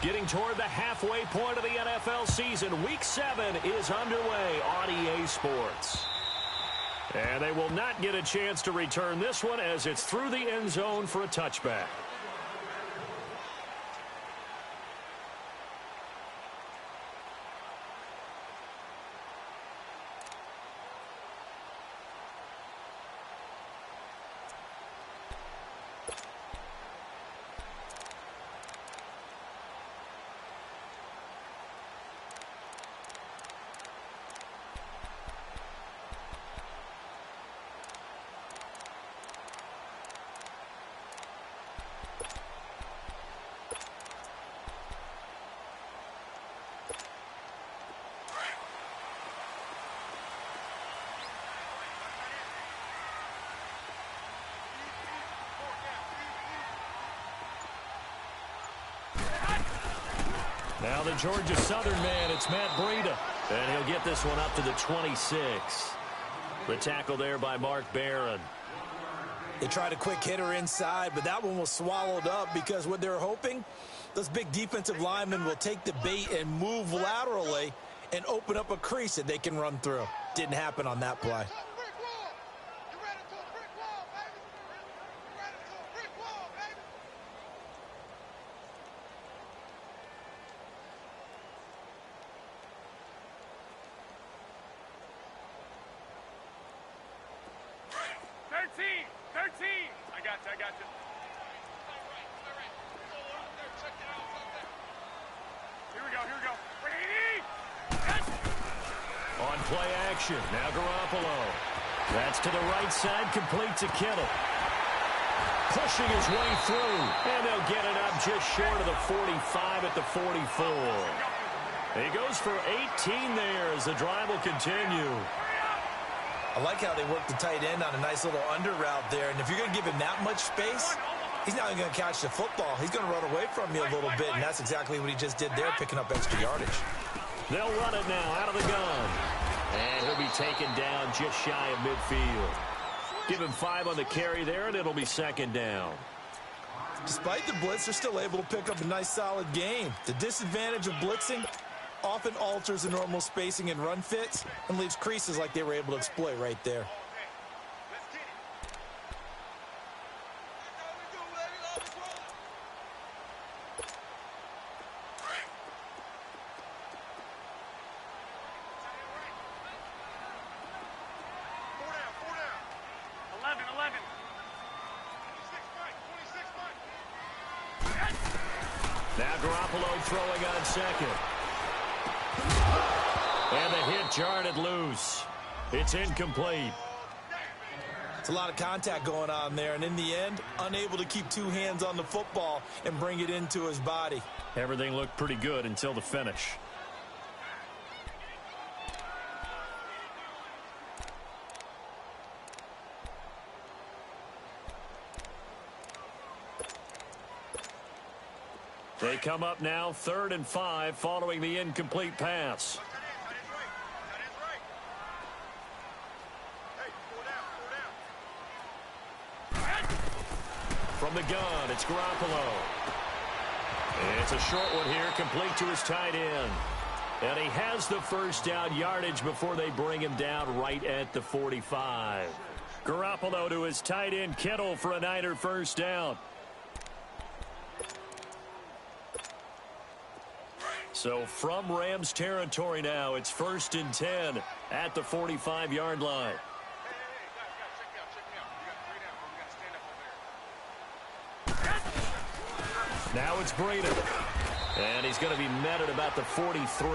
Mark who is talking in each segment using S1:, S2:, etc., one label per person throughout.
S1: Getting toward the halfway point of the NFL season, Week 7 is underway on EA Sports. And they will not get a chance to return this one as it's through the end zone for a touchback. Now the Georgia Southern man, it's Matt Breida. And he'll get this one up to the 26. The tackle there by Mark Barron.
S2: They tried a quick hitter inside, but that one was swallowed up because what they're hoping, those big defensive linemen will take the bait and move laterally and open up a crease that they can run through. Didn't happen on that play.
S1: Now Garoppolo. That's to the right side, complete to Kittle. Pushing his way through, and they'll get it up just short of the 45 at the 44. He goes for 18 there as the drive will continue.
S2: I like how they work the tight end on a nice little under route there, and if you're going to give him that much space, he's not going to catch the football. He's going to run away from you a little bit, and that's exactly what he just did there, picking up extra yardage.
S1: They'll run it now out of the gun. And he'll be taken down just shy of midfield. Give him 5 on the carry there, and it'll be second down.
S2: Despite the blitz, they're still able to pick up a nice, solid game. The disadvantage of blitzing often alters the normal spacing and run fits and leaves creases like they were able to exploit right there.
S1: Now Garoppolo throwing on second. And the hit jarred loose. It's incomplete.
S2: It's a lot of contact going on there, and in the end, unable to keep 2 hands on the football and bring it into his body.
S1: Everything looked pretty good until the finish. They come up now 3rd and 5 following the incomplete pass. From the gun, it's Garoppolo. It's a short one here, complete to his tight end. And he has the first down yardage before they bring him down right at the 45. Garoppolo to his tight end, Kittle, for a Niner first down. So from Rams territory now, it's 1st and 10 at the 45-yard line. Now it's Breida. And he's going to be met at about the 43.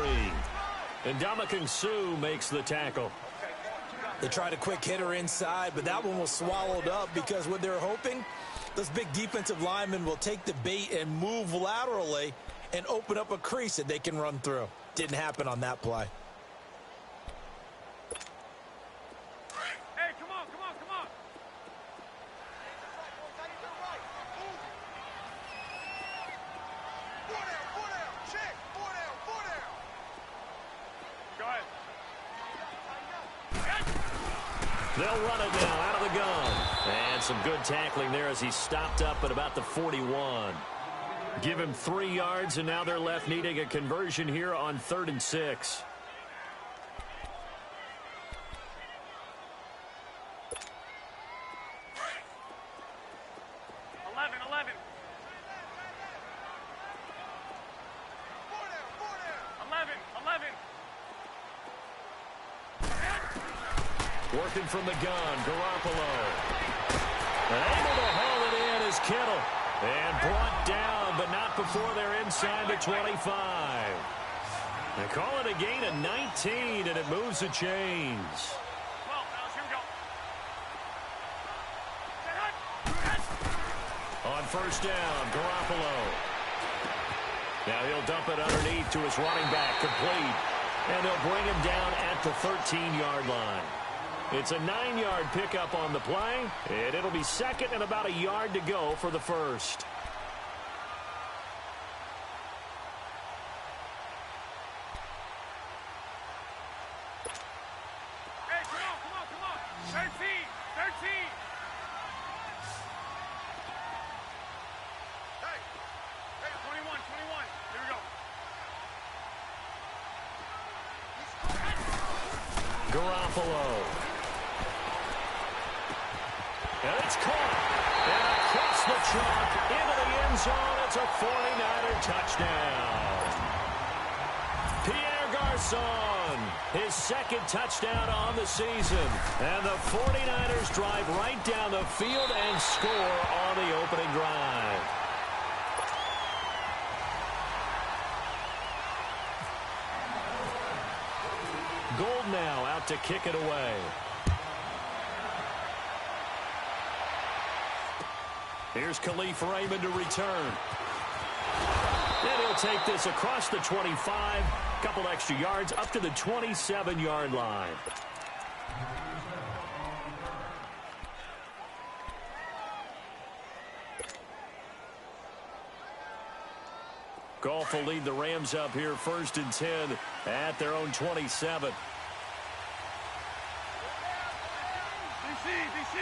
S1: And Ndamukong Suh makes the tackle.
S2: They tried a quick hitter inside, but that one was swallowed up because what they're hoping, those big defensive linemen will take the bait and move laterally and open up a crease that they can run through. Didn't happen on that play.
S3: Hey, come on, come on, come on. Four down, check, four down. Go ahead.
S1: They'll run it now out of the gun. And some good tackling there as he stopped up at about the 41. Give him 3 yards, and now they're left needing a conversion here on 3rd and 6. Working from the gun, Garoppolo. And able to haul it in is Kittle. And brought down, but not before they're inside the 25. They call it a gain of 19, and it moves the chains. On 1st down, Garoppolo. Now he'll dump it underneath to his running back, complete. And they'll bring him down at the 13-yard line. It's a 9-yard pickup on the play, and it'll be 2nd and about a yard to go for the 1st.
S3: Hey, come on. 13. Hey, 21. Here we go.
S1: Garoppolo. And it's caught. And across the chalk into the end zone. It's a 49er touchdown. Pierre Garçon, his 2nd touchdown on the season. And the 49ers drive right down the field and score on the opening drive. Gold now out to kick it away. Here's Khalif Raymond to return. And he'll take this across the 25. Couple extra yards up to the 27-yard line. Goff will lead the Rams up here 1st and 10 at their own 27.
S3: DC.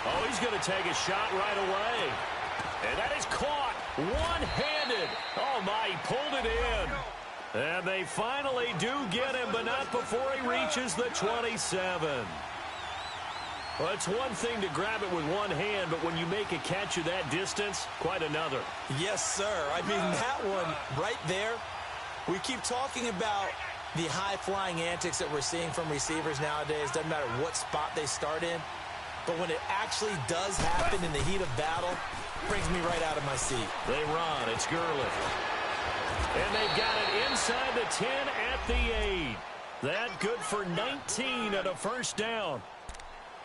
S1: Oh, he's going to take a shot right away. And that is caught one-handed. Oh, my, he pulled it in. And they finally do get him, but not before he reaches the 27. Well, it's one thing to grab it with one hand, but when you make a catch of that distance, quite another.
S2: Yes, sir. I mean, that one right there, we keep talking about the high-flying antics that we're seeing from receivers nowadays. Doesn't matter what spot they start in. But when it actually does happen in the heat of battle, it brings me right out of my seat.
S1: They run. It's Gurley. And they've got it inside the 10 at the 8. That good for 19 and a 1st down.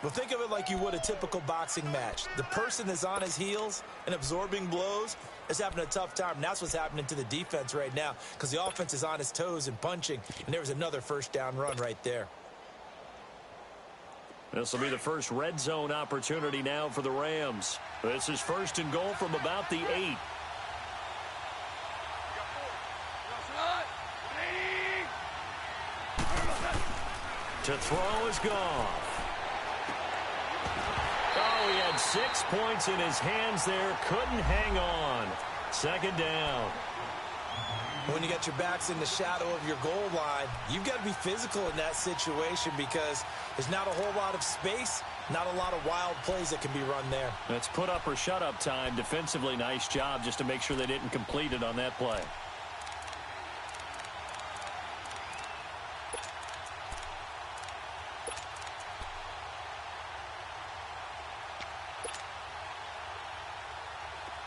S2: Well, think of it like you would a typical boxing match. The person that's on his heels and absorbing blows is having a tough time. And that's what's happening to the defense right now because the offense is on his toes and punching. And there was another 1st down run right there.
S1: This will be the first red zone opportunity now for the Rams. This is 1st and goal from about the 8. To throw is Goff. Oh, he had 6 points in his hands there. Couldn't hang on. 2nd down.
S2: When you got your backs in the shadow of your goal line, you've got to be physical in that situation because there's not a whole lot of space, not a lot of wild plays that can be run there.
S1: That's put up or shut up time. Defensively, nice job just to make sure they didn't complete it on that play.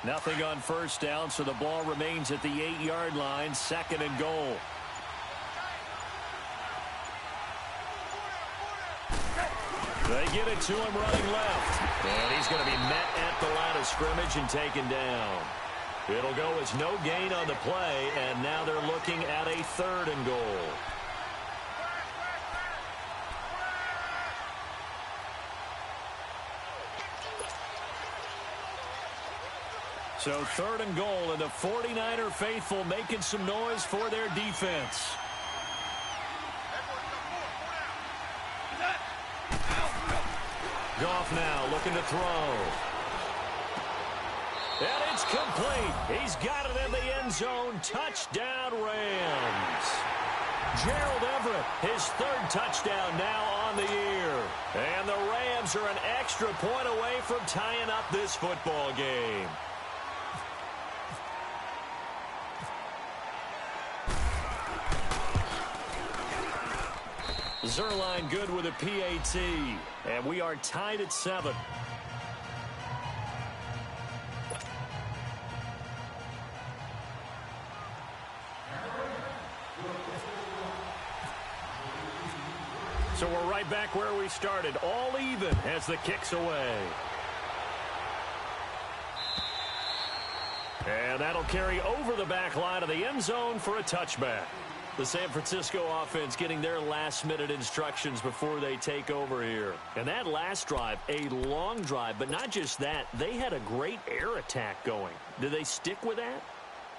S1: Nothing on 1st down, so the ball remains at the 8-yard line, 2nd and goal. They get it to him running left. And he's going to be met at the line of scrimmage and taken down. It'll go as no gain on the play, and now they're looking at a 3rd and goal. So 3rd and goal, and the 49er faithful making some noise for their defense. Goff now looking to throw. And it's complete. He's got it in the end zone. Touchdown, Rams. Gerald Everett, his 3rd touchdown now on the year. And the Rams are an extra point away from tying up this football game. Zerline good with a PAT. And we are tied at 7. So we're right back where we started. All even as the kick's away. And that'll carry over the back line of the end zone for a touchback. The San Francisco offense getting their last-minute instructions before they take over here. And that last drive, a long drive, but not just that. They had a great air attack going. Do they stick with that?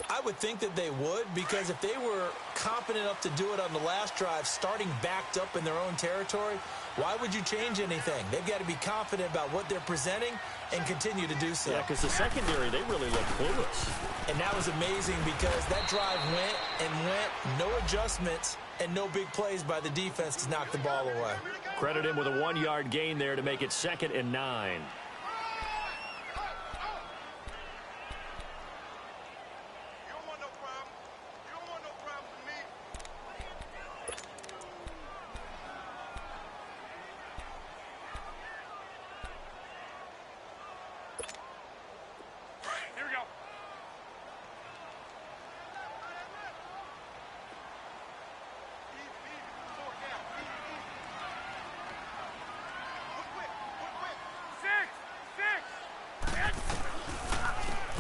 S2: I would think that they would, because if they were confident enough to do it on the last drive, starting backed up in their own territory, why would you change anything? They've got to be confident about what they're presenting and continue to do so.
S1: Yeah, because the secondary, they really look clueless.
S2: And that was amazing because that drive went and went, no adjustments and no big plays by the defense to knock the ball away.
S1: Credit him with a 1-yard gain there to make it 2nd and 9.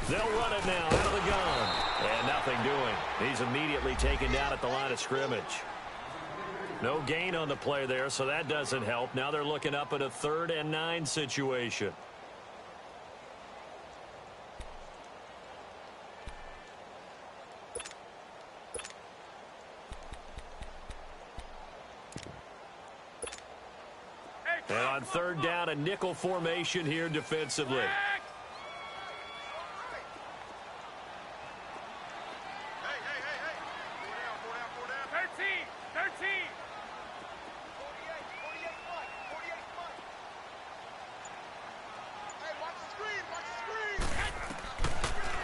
S1: They'll run it now out of the gun. And nothing doing. He's immediately taken down at the line of scrimmage. No gain on the play there, so that doesn't help. Now they're looking up at a 3rd and 9 situation. And on 3rd down, a nickel formation here defensively.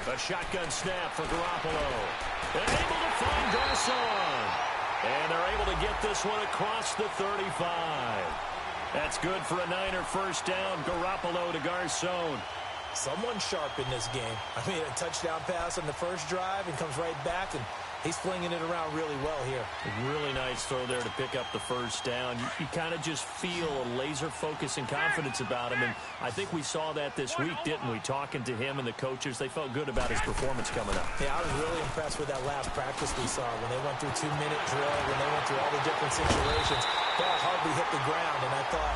S1: A shotgun snap for Garoppolo. And able to find Garcon. And they're able to get this one across the 35. That's good for a Niner 1st down. Garoppolo to Garcon.
S2: Someone sharp in this game. I mean, a touchdown pass on the first drive and comes right back, and he's flinging it around really well here.
S1: A really nice throw there to pick up the 1st down. You kind of just feel a laser focus and confidence about him, and I think we saw that this week, didn't we? Talking to him and the coaches, they felt good about his performance coming up.
S2: Yeah, I was really impressed with that last practice we saw when they went through 2-minute drill, when they went through all the different situations. Ball hardly hit the ground, and I thought,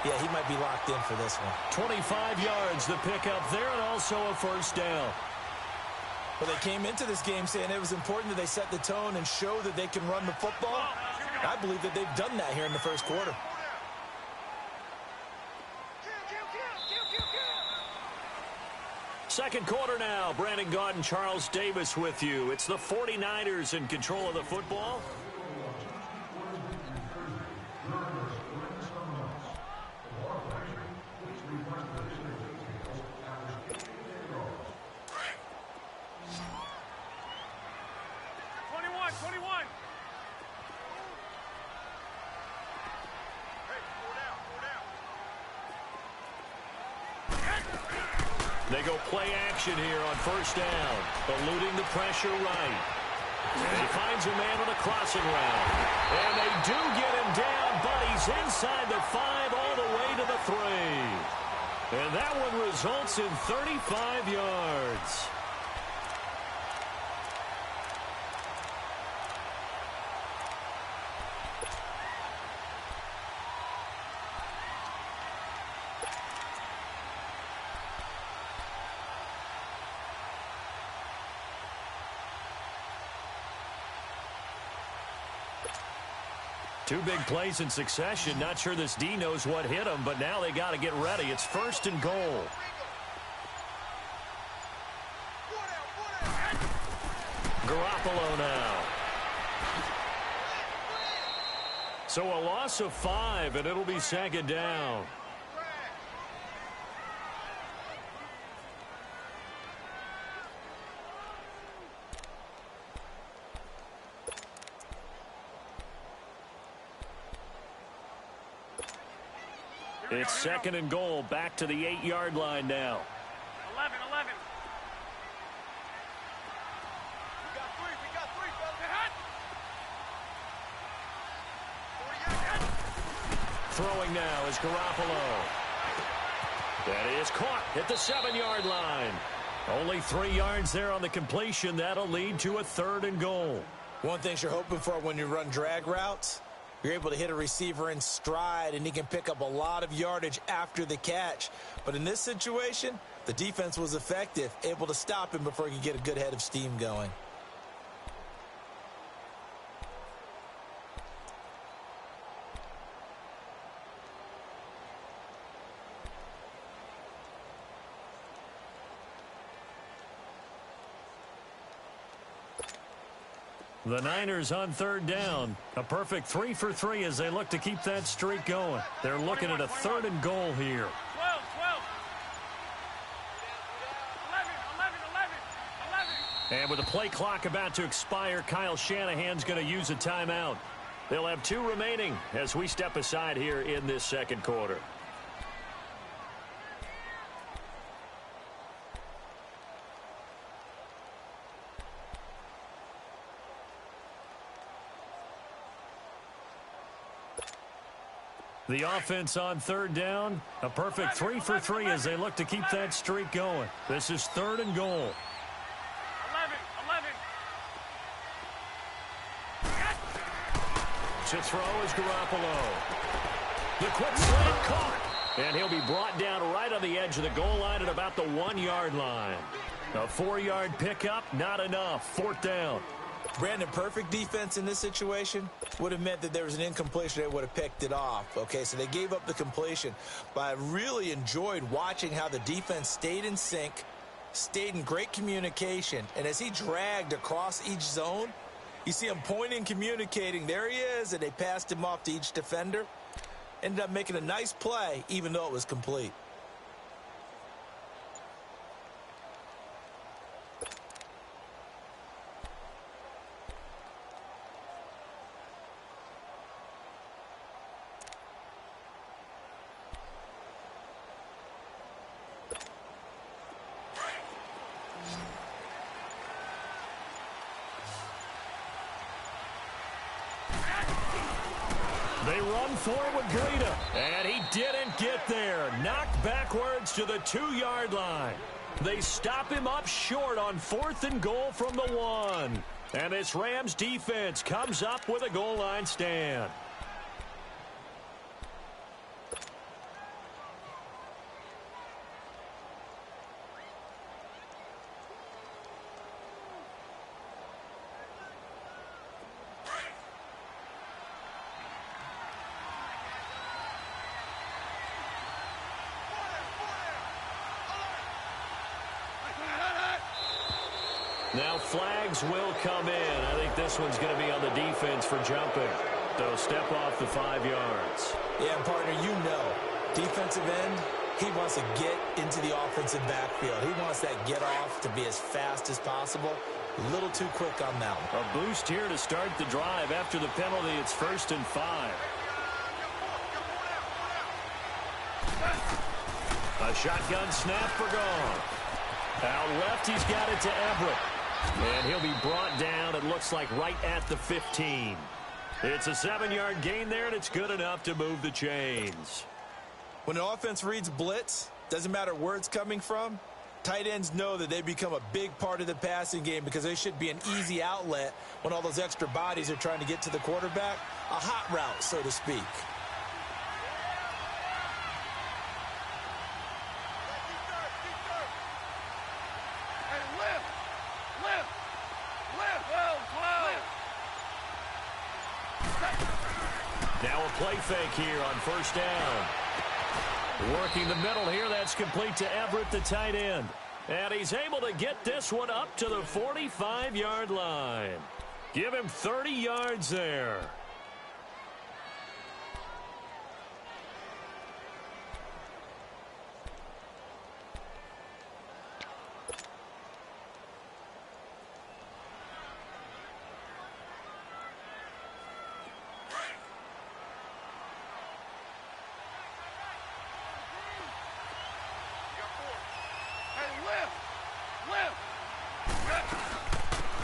S2: yeah, he might be locked in for this one.
S1: 25 yards the pickup there, and also a 1st down.
S2: Well, they came into this game saying it was important that they set the tone and show that they can run the football. I believe that they've done that here in the 1st quarter.
S1: Second quarter now. Brandon Gaudin and Charles Davis with you. It's the 49ers in control of the football. They go play action here on 1st down, eluding the pressure right. And he finds a man on a crossing route. And they do get him down, but he's inside the 5 all the way to the 3. And that one results in 35 yards. Two big plays in succession. Not sure this D knows what hit him, but now they got to get ready. It's 1st and goal. Garoppolo now. So a loss of 5, and it'll be 2nd down. It's 2nd and goal, back to the 8-yard line now.
S3: 11. We got three, fellas.
S1: Throwing now is Garoppolo. That is caught at the 7-yard line. Only 3 yards there on the completion. That'll lead to a 3rd and goal.
S2: One thing you're hoping for when you run drag routes, you're able to hit a receiver in stride, and he can pick up a lot of yardage after the catch. But in this situation, the defense was effective, able to stop him before he could get a good head of steam going.
S1: The Niners on 3rd down. A perfect 3 for 3 as they look to keep that streak going. They're looking at a 3rd and goal here.
S3: 12. 11.
S1: And with the play clock about to expire, Kyle Shanahan's going to use a timeout. They'll have 2 remaining as we step aside here in this 2nd quarter. The offense on 3rd down. A perfect 3 for 3 as they look to keep that streak going. This is 3rd and goal.
S3: 11.
S1: To throw is Garoppolo. The quick slant caught. And he'll be brought down right on the edge of the goal line at about the 1-yard line. A 4-yard pickup, not enough. 4th down.
S2: Brandon, perfect defense in this situation would have meant that there was an incompletion. They would have picked it off. Okay, so they gave up the completion. But I really enjoyed watching how the defense stayed in sync, stayed in great communication. And as he dragged across each zone, you see him pointing, communicating. There he is, and they passed him off to each defender. Ended up making a nice play, even though it was complete.
S1: They run forward, Greta, and he didn't get there. Knocked backwards to the 2-yard line. They stop him up short on 4th and goal from the 1. And this Rams defense comes up with a goal line stand. Now flags will come in. I think this one's going to be on the defense for jumping. They'll step off the 5 yards.
S2: Yeah, partner, you know, defensive end, he wants to get into the offensive backfield. He wants that get off to be as fast as possible. A little too quick on that one.
S1: A boost here to start the drive. After the penalty, it's 1st and 5. A shotgun snap for gone. Out left, he's got it to Everett. And he'll be brought down, it looks like, right at the 15. It's a 7-yard gain there, and it's good enough to move the chains.
S2: When an offense reads blitz, doesn't matter where it's coming from, tight ends know that they become a big part of the passing game because they should be an easy outlet when all those extra bodies are trying to get to the quarterback. A hot route, so to speak.
S1: play fake here on first down. Working the middle here, that's complete to Everett, the tight end. And he's able to get this one up to the 45-yard line. Give him 30 yards there.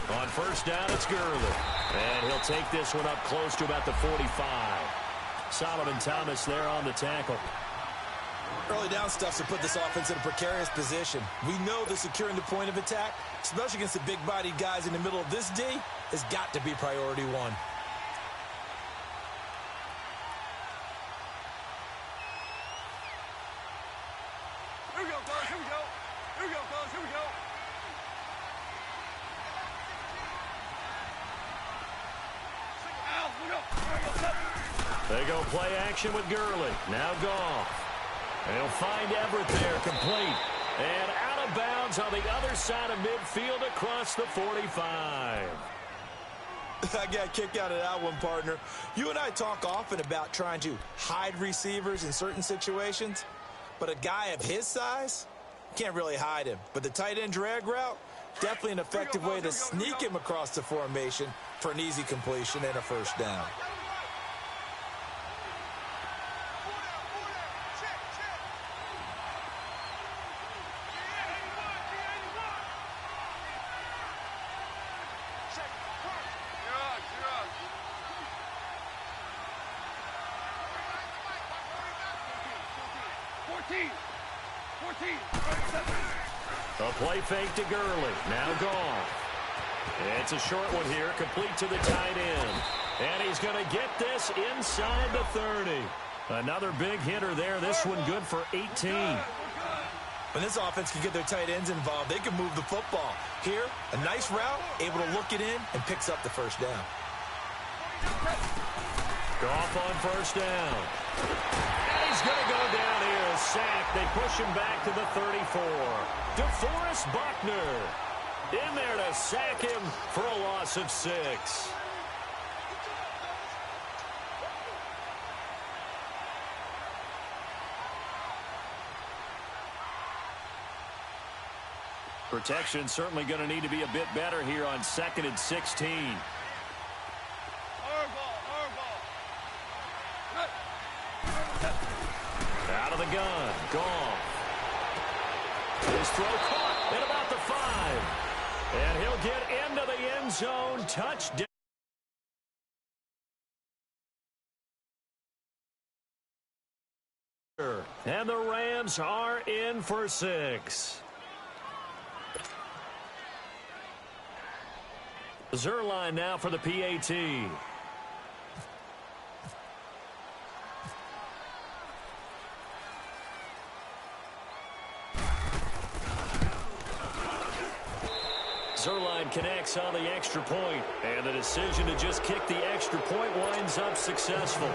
S1: On first down, it's Gurley. And he'll take this one up close to about the 45. Solomon Thomas there on the tackle.
S2: Early down stuffs have put this offense in a precarious position. We know that securing the point of attack, especially against the big-bodied guys in the middle of this D, has got to be priority one.
S3: Here we go, guys. Here we go. Here we go, guys. Here we go.
S1: They go play action with Gurley. Now Goff. And he'll find Everett there, complete. And out of bounds on the other side of midfield across the 45.
S2: I got a kick out of that one, partner. You and I talk often about trying to hide receivers in certain situations, but a guy of his size can't really hide him. But the tight end drag route, definitely an effective way to sneak him across the formation for an easy completion and a first down.
S1: A play fake to Gurley. Now Goff. It's a short one here, complete to the tight end. And he's going to get this inside the 30. Another big hitter there. This one good for 18.
S2: When this offense can get their tight ends involved, they can move the football. Here, a nice route, able to look it in, and picks up the first down.
S1: Goff on first down. And he's going to go down here. A sack. They push him back to the 34. DeForest Buckner in there to sack him for a loss of 6. Protection certainly going to need to be a bit better here on 2nd and 16. Out of the gun. Goff. His throw caught at about the 5. And he'll get into the end zone. Touchdown. And the Rams are in for 6. Zerline now for the PAT. Zerline connects on the extra point, and the decision to just kick the extra point winds up successful.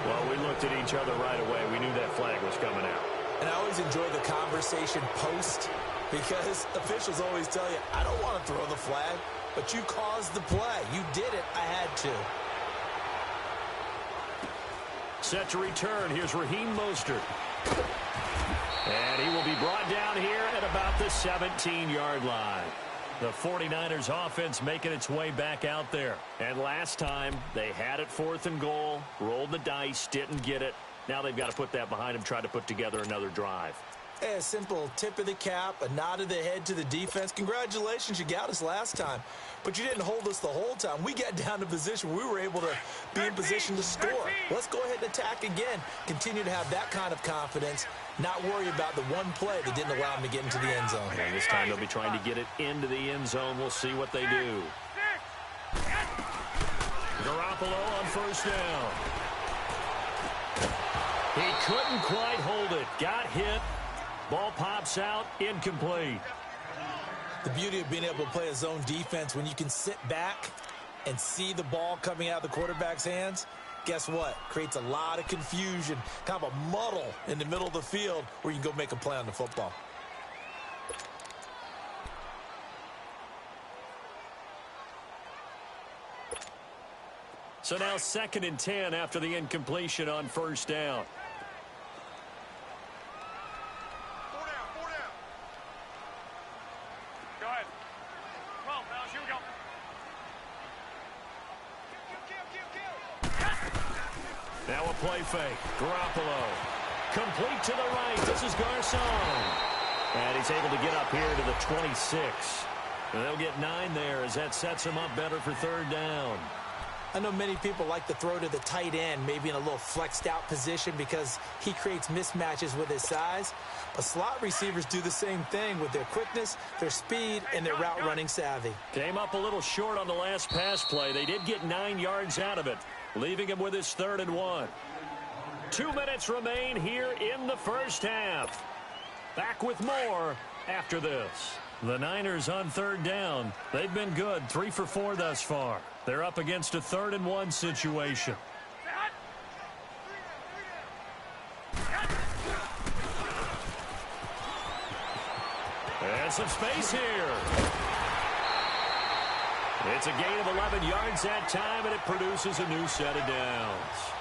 S1: Well, we looked at each other right away. We knew that flag was coming out.
S2: And I always enjoy the conversation post, because officials always tell you, I don't want to throw the flag, but you caused the play. You did it. I had to.
S1: Set to return. Here's Raheem Mostert. And he will be brought down here at about the 17-yard line. The 49ers offense making its way back out there. And last time, they had it 4th and goal, rolled the dice, didn't get it. Now they've got to put that behind them, try to put together another drive.
S2: Hey, a simple tip of the cap, a nod of the head to the defense. Congratulations, you got us last time. But you didn't hold us the whole time. We got down to position where we were able to be in position to score. Let's go ahead and attack again. Continue to have that kind of confidence. Not worry about the one play that didn't allow them to get into the end zone.
S1: And this time they'll be trying to get it into the end zone. We'll see what they do. Garoppolo on first down. He couldn't quite hold it. Got hit. Ball pops out. Incomplete.
S2: The beauty of being able to play a zone defense when you can sit back and see the ball coming out of the quarterback's hands, guess what? Creates a lot of confusion, kind of a muddle in the middle of the field where you can go make a play on the football.
S1: So now 2nd and 10 after the incompletion on first down.
S3: Four down. Go ahead. Come on, fellas, here we go.
S1: Now a play fake. Garoppolo. Complete to the right. This is Garcon. And he's able to get up here to the 26. And they'll get 9 there as that sets him up better for 3rd down.
S2: I know many people like to throw to the tight end, maybe in a little flexed out position because he creates mismatches with his size. But slot receivers do the same thing with their quickness, their speed, and their route running savvy.
S1: Came up a little short on the last pass play. They did get 9 yards out of it, leaving him with his 3rd and 1. 2 minutes remain here in the first half. Back with more after this. The Niners on 3rd down. They've been good, 3 for 4 thus far. They're up against a 3rd and 1 situation. And some space here. It's a gain of 11 yards that time, and it produces a new set of downs.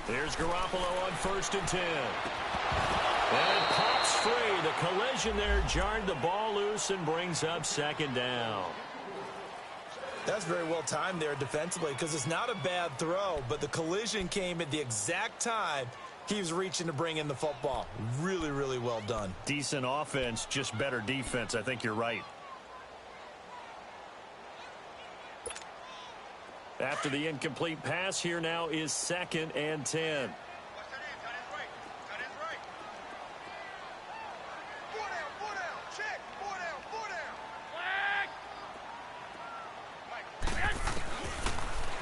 S1: Here's Garoppolo on 1st and 10. And it pops free. The collision there jarred the ball loose and brings up 2nd down.
S2: That's very well timed there defensively because it's not a bad throw, but the collision came at the exact time he was reaching to bring in the football. Really, really well done.
S1: Decent offense, just better defense. I think you're right. After the incomplete pass, here now is 2nd and 10.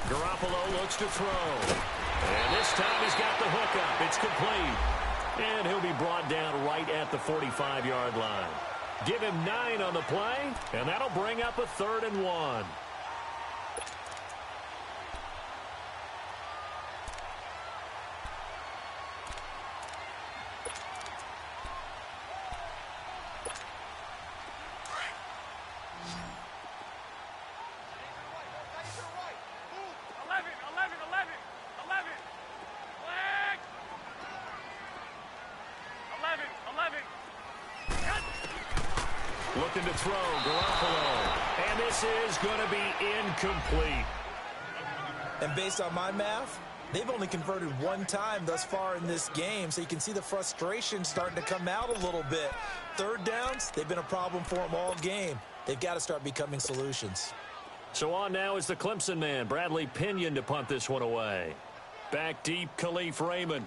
S1: Garoppolo looks to throw. And this time he's got the hook up. It's complete. And he'll be brought down right at the 45-yard line. Give him 9 on the play, and that'll bring up a 3rd and 1. Looking to throw, Garoppolo. And this is going to be incomplete.
S2: And based on my math, they've only converted 1 time thus far in this game, so you can see the frustration starting to come out a little bit. 3rd downs, they've been a problem for them all game. They've got to start becoming solutions.
S1: So on now is the Clemson man, Bradley Pinion, to punt this one away. Back deep, Khalif Raymond.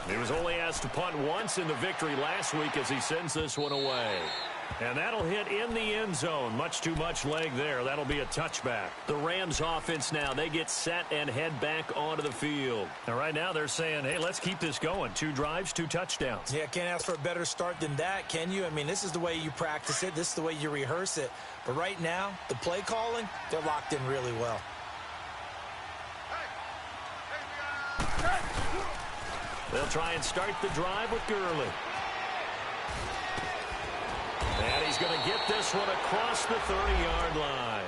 S1: He was only asked to punt once in the victory last week as he sends this one away. And that'll hit in the end zone. Much too much leg there. That'll be a touchback. The Rams offense now, they get set and head back onto the field. And right now they're saying, hey, let's keep this going. 2 drives, 2 touchdowns.
S2: Yeah, can't ask for a better start than that, can you? I mean, this is the way you practice it. This is the way you rehearse it. But right now, the play calling, they're locked in really well.
S1: They'll try and start the drive with Gurley. And he's going to get this one across the 30-yard line.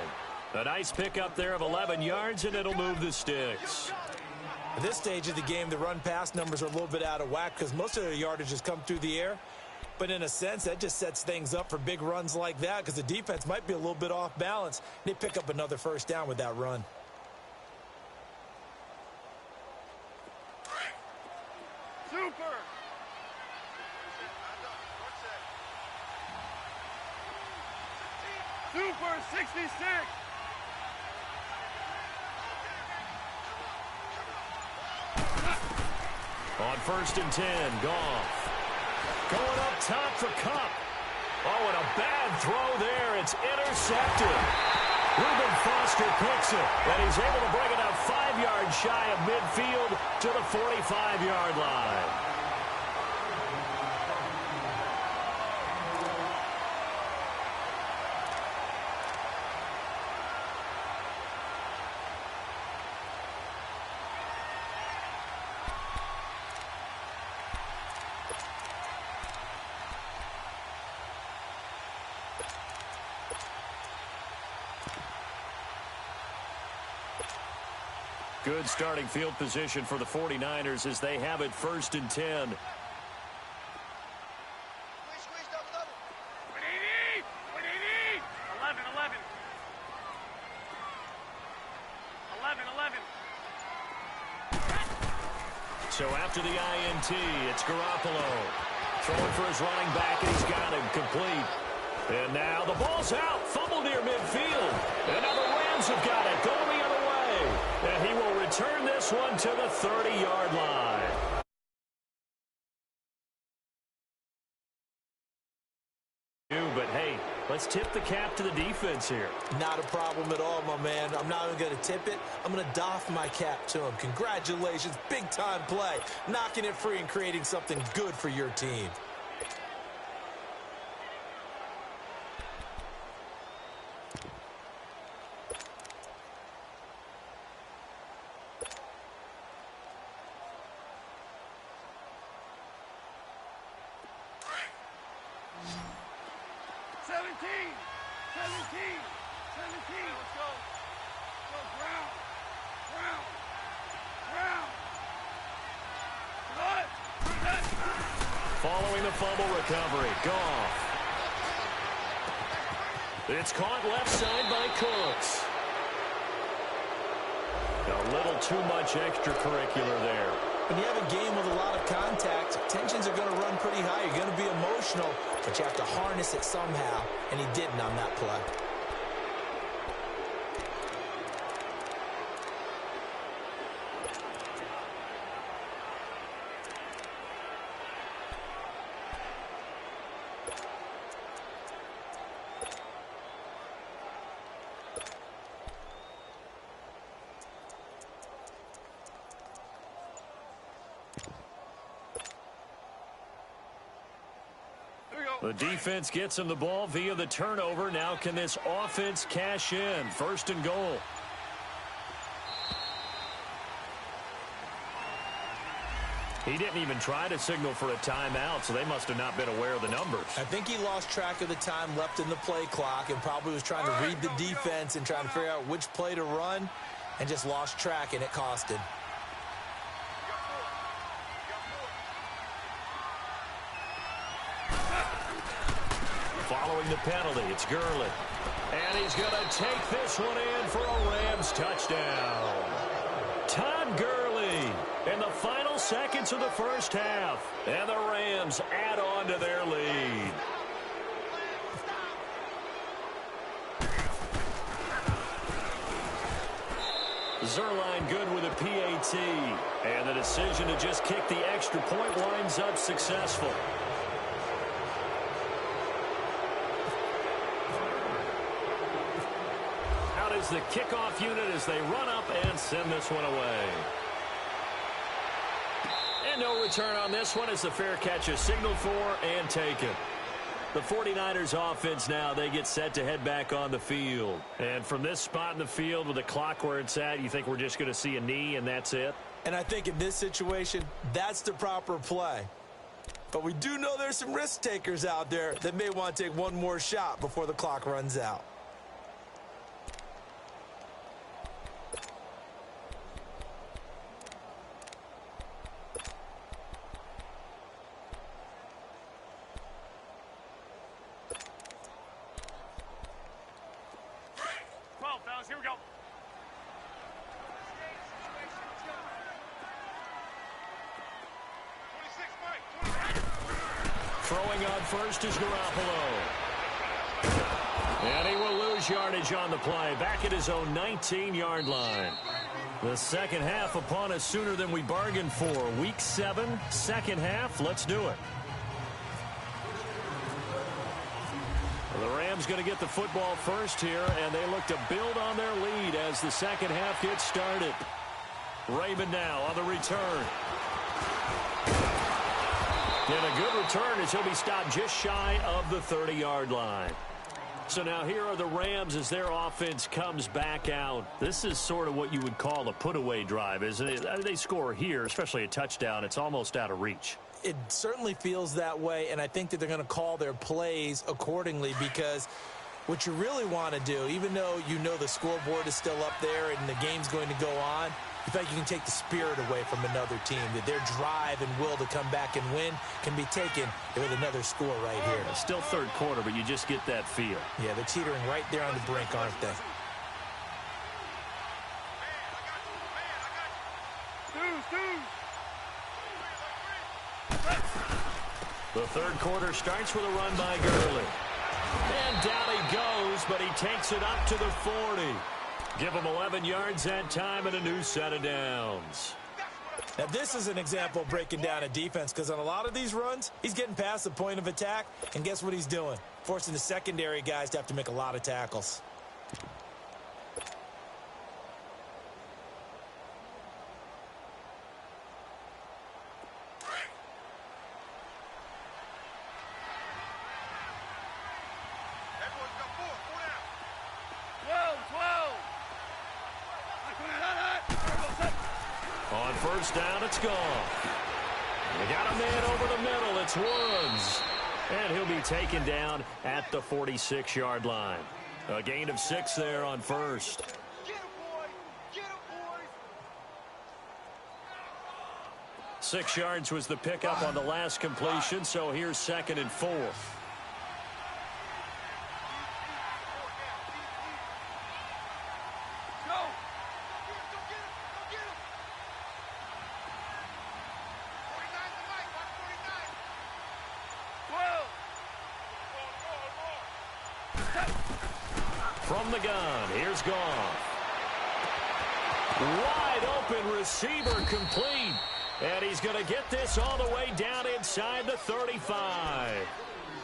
S1: A nice pickup there of 11 yards, and it'll move the sticks.
S2: At this stage of the game, the run-pass numbers are a little bit out of whack because most of their yardage has come through the air. But in a sense, that just sets things up for big runs like that because the defense might be a little bit off balance. They pick up another 1st down with that run.
S3: Super! Super 66.
S1: On 1st and 10, Goff. Going up top for Cup. Oh, and a bad throw there. It's intercepted. Reuben Foster picks it, and he's able to bring it up 5 yards shy of midfield to the 45-yard line. Good starting field position for the 49ers as they have it 1st and 10.
S3: What do you need? What do you need? 11, 11. 11.
S1: So after the INT, it's Garoppolo. Throwing for his running back, and he's got him complete. And now the ball's out. Fumble near midfield. And now the Rams have got it. Going the other way. And he will return this one to the 30-yard line. But, hey, let's tip the cap to the defense here.
S2: Not a problem at all, my man. I'm not even going to tip it. I'm going to doff my cap to him. Congratulations. Big-time play. Knocking it free and creating something good for your team.
S1: Following the fumble recovery, Goff. It's caught left side by Cooks. A little too much extracurricular there.
S2: When you have a game with a lot of contact, tensions are going to run pretty high. You're going to be emotional, but you have to harness it somehow, and he didn't on that play.
S1: The defense gets him the ball via the turnover. Now can this offense cash in? 1st and goal. He didn't even try to signal for a timeout, so they must have not been aware of the numbers.
S2: I think he lost track of the time left in the play clock and probably was trying to read the defense and trying to figure out which play to run and just lost track, and it cost him.
S1: Following the penalty, it's Gurley. And he's going to take this one in for a Rams touchdown. Todd Gurley in the final seconds of the first half. And the Rams add on to their lead. Zerline good with a PAT. And the decision to just kick the extra point winds up successful. Is the kickoff unit as they run up and send this one away. And no return on this one as the fair catch is signaled for and taken. The 49ers offense now, they get set to head back on the field. And from this spot in the field with the clock where it's at, you think we're just going to see a knee and that's it?
S2: And I think in this situation, that's the proper play. But we do know there's some risk takers out there that may want to take one more shot before the clock runs out.
S3: Here we go. Throwing on first is Garoppolo.
S1: And he will lose lose yardage on the play. Back at his own 19-yard line. The second half upon us sooner than we bargained for. Week 7, second half. Let's do it. The Rams going to get the football first here, and they look to build on their lead as the second half gets started. Raymond now on the return. And a good return as he'll be stopped just shy of the 30-yard line. So now here are the Rams as their offense comes back out. This is sort of what you would call a put-away drive, isn't it? They score here, especially a touchdown. It's almost out of reach.
S2: It certainly feels that way, and I think that they're going to call their plays accordingly, because what you really want to do, even though you know the scoreboard is still up there and the game's going to go on, you feel like you can take the spirit away from another team, that their drive and will to come back and win can be taken with another score right here.
S1: Still third quarter, but you just get that feel.
S2: Yeah, they're teetering right there on the brink, aren't they?
S1: The third quarter starts with a run by Gurley. And down he goes, but he takes it up to the 40. Give him 11 yards that time and a new set of downs.
S2: Now, this is an example of breaking down a defense, because on a lot of these runs, he's getting past the point of attack, and guess what he's doing? Forcing the secondary guys to have to make a lot of tackles.
S1: On first down, it's gone. They got a man over the middle. It's Woods. And he'll be taken down at the 46-yard line. A gain of 6 there on first.
S3: Get him, boys! Get him, boys!
S1: 6 yards was the pickup on the last completion, so here's 2nd and 4. From the gun, here's Goff. Wide open receiver complete. And he's going to get this all the way down inside the 35.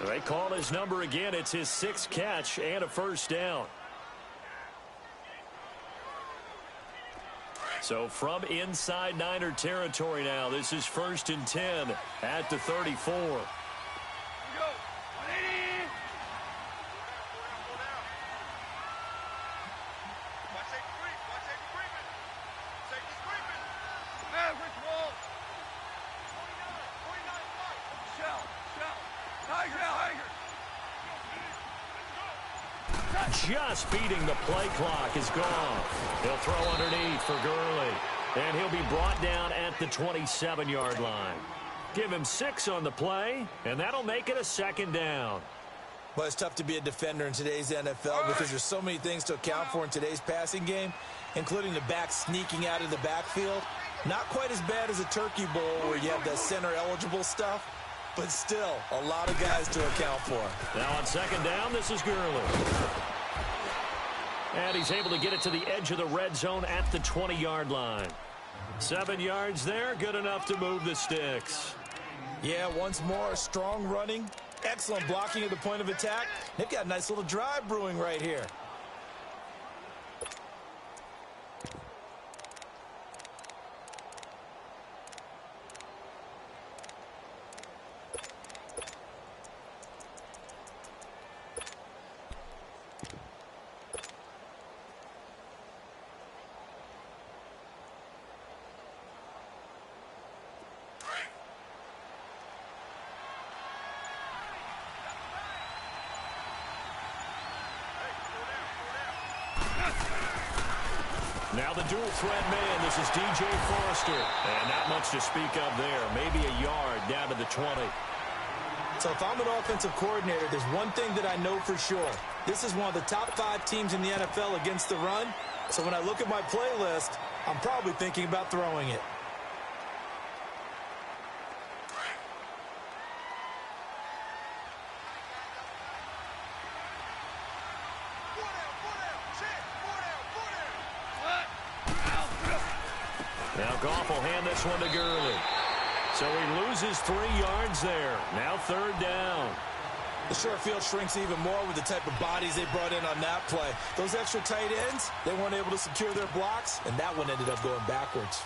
S1: They call his number again. It's his 6th catch and a first down. So from inside Niner territory now, this is 1st and 10 at the 34. Just beating the play clock is gone. He'll throw underneath for Gurley. And he'll be brought down at the 27-yard line. Give him 6 on the play, and that'll make it a 2nd down.
S2: Well, it's tough to be a defender in today's NFL because there's so many things to account for in today's passing game, including the back sneaking out of the backfield. Not quite as bad as a turkey bowl where you have the center-eligible stuff, but still a lot of guys to account for.
S1: Now on 2nd down, this is Gurley. And he's able to get it to the edge of the red zone at the 20-yard line. 7 yards there, good enough to move the sticks.
S2: Yeah, once more, strong running, excellent blocking at the point of attack. They've got a nice little drive brewing right here.
S1: Now the dual threat man, this is DJ Foster. And not much to speak of there. Maybe a yard down to the 20.
S2: So if I'm an offensive coordinator, there's one thing that I know for sure. This is one of the top 5 teams in the NFL against the run. So when I look at my playlist, I'm probably thinking about throwing it.
S1: Goff will hand this one to Gurley. So he loses 3 yards there. Now 3rd down.
S2: The short field shrinks even more with the type of bodies they brought in on that play. Those extra tight ends, they weren't able to secure their blocks, and that one ended up going backwards.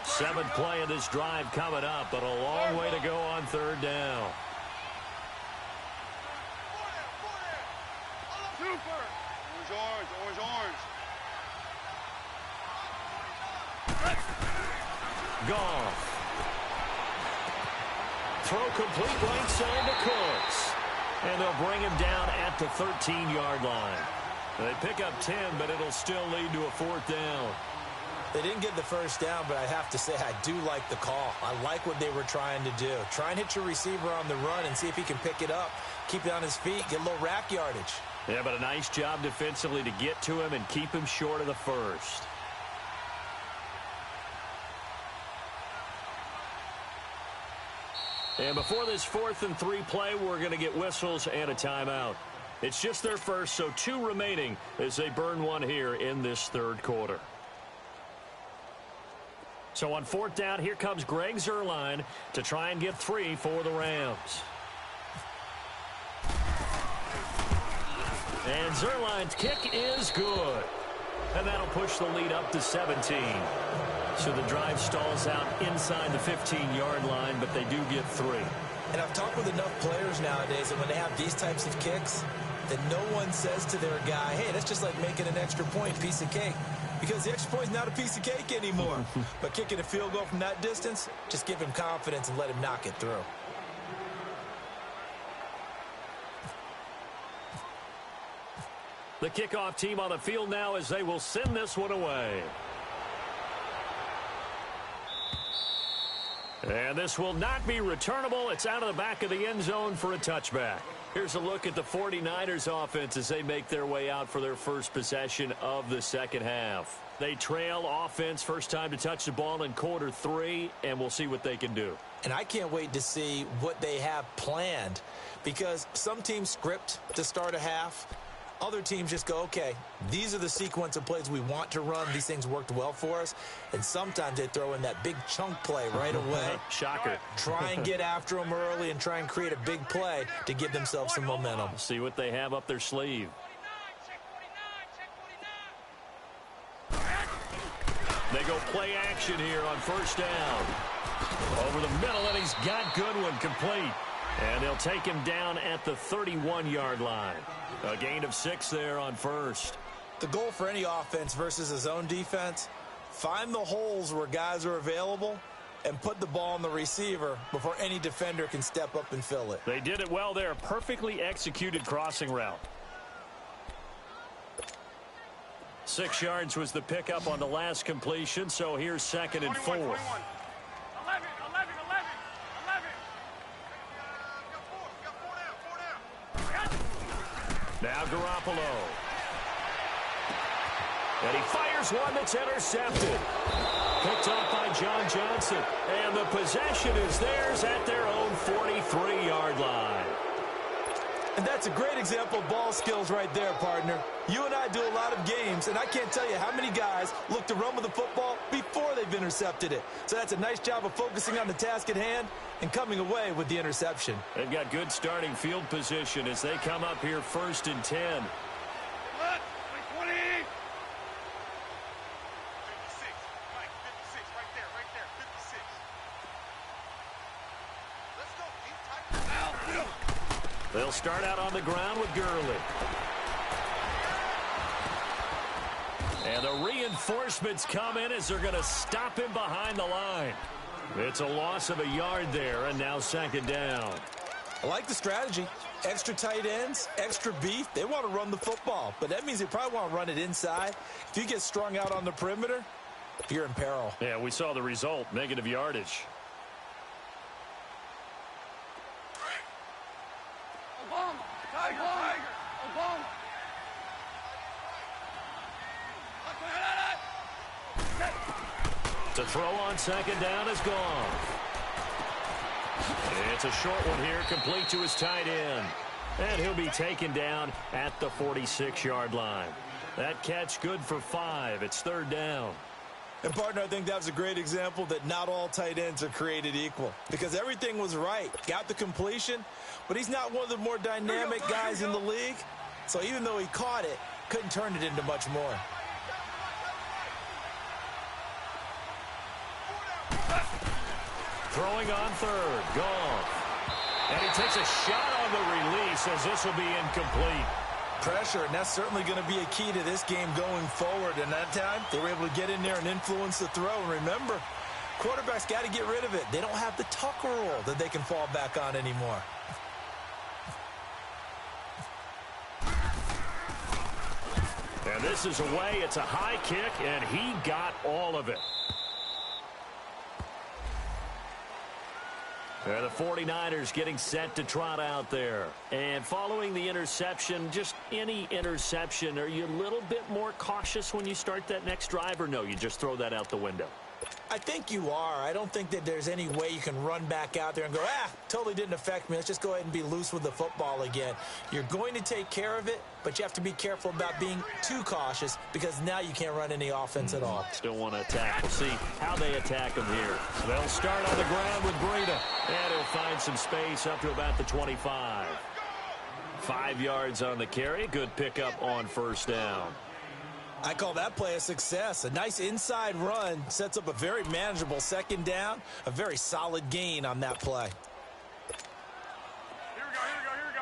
S1: Seventh play of this drive coming up, but a long way to go on 3rd down. Goff. Throw complete right side to Cooks. And they'll bring him down at the 13-yard line. They pick up 10, but it'll still lead to a 4th down.
S2: They didn't get the first down, but I have to say I do like the call. I like what they were trying to do. Try and hit your receiver on the run and see if he can pick it up, keep it on his feet, get a little rack yardage.
S1: Yeah, but a nice job defensively to get to him and keep him short of the first. And before this 4th and 3 play, we're going to get whistles and a timeout. It's just their first, so 2 remaining as they burn one here in this 3rd quarter. So on 4th down, here comes Greg Zuerlein to try and get 3 for the Rams. And Zuerlein's kick is good. And that'll push the lead up to 17. So the drive stalls out inside the 15-yard line, but they do get 3.
S2: And I've talked with enough players nowadays that when they have these types of kicks, that no one says to their guy, hey, that's just like making an extra point, piece of cake. Because the extra point is not a piece of cake anymore. But kicking a field goal from that distance, just give him confidence and let him knock it through.
S1: The kickoff team on the field now as they will send this one away. And this will not be returnable. It's out of the back of the end zone for a touchback. Here's a look at the 49ers offense as they make their way out for their first possession of the second half. They trail offense first time to touch the ball in quarter 3, and we'll see what they can do.
S2: And I can't wait to see what they have planned, because some teams script to start a half. Other teams just go, okay, these are the sequence of plays we want to run. These things worked well for us. And sometimes they throw in that big chunk play right away.
S1: Shocker.
S2: Try and get after them early and try and create a big play to give themselves some momentum.
S1: See what they have up their sleeve. They go play action here on first down. Over the middle, and he's got Goodwin complete. And they'll take him down at the 31-yard line. A gain of 6 there on first.
S2: The goal for any offense versus a zone defense, find the holes where guys are available and put the ball on the receiver before any defender can step up and fill it.
S1: They did it well there. Perfectly executed crossing route. 6 yards was the pickup on the last completion, so here's 2nd and 4.
S3: 11.
S1: Now Garoppolo. And he fires one that's intercepted. Picked up by John Johnson. And the possession is theirs at their own 43-yard line.
S2: And that's a great example of ball skills right there, partner. You and I do a lot of games, and I can't tell you how many guys look to run with the football before they've intercepted it. So that's a nice job of focusing on the task at hand and coming away with the interception.
S1: They've got good starting field position as they come up here 1st and 10. They'll start out on the ground with Gurley. And the reinforcements come in as they're going to stop him behind the line. It's a loss of a yard there, and now 2nd down.
S2: I like the strategy. Extra tight ends, extra beef. They want to run the football, but that means they probably want to run it inside. If you get strung out on the perimeter, you're in peril.
S1: Yeah, we saw the result, negative yardage. To throw on 2nd down is gone. It's a short one here, complete to his tight end. And he'll be taken down at the 46-yard line. That catch good for 5. It's third down.
S2: And, partner, I think that was a great example that not all tight ends are created equal because everything was right. Got the completion, but he's not one of the more dynamic guys in the league. So even though he caught it, couldn't turn it into much more.
S1: Throwing on third. Goff. And he takes a shot on the release as this will be incomplete.
S2: Pressure, and that's certainly going to be a key to this game going forward. And that time, they were able to get in there and influence the throw. And remember, quarterbacks got to get rid of it. They don't have the Tucker rule that they can fall back on anymore.
S1: And this is away. It's a high kick, and he got all of it. The 49ers getting set to trot out there. And following the interception, just any interception, are you a little bit more cautious when you start that next drive, or no, you just throw that out the window?
S2: I think you are. I don't think that there's any way you can run back out there and go, totally didn't affect me. Let's just go ahead and be loose with the football again. You're going to take care of it, but you have to be careful about being too cautious because now you can't run any offense at all.
S1: Still want to attack. We'll see how they attack him here. They'll start on the ground with Breida, and he'll find some space up to about the 25. 5 yards on the carry. Good pickup on first down.
S2: I call that play a success. A nice inside run sets up a very manageable second down. A very solid gain on that play.
S3: Here we go, here we go, here we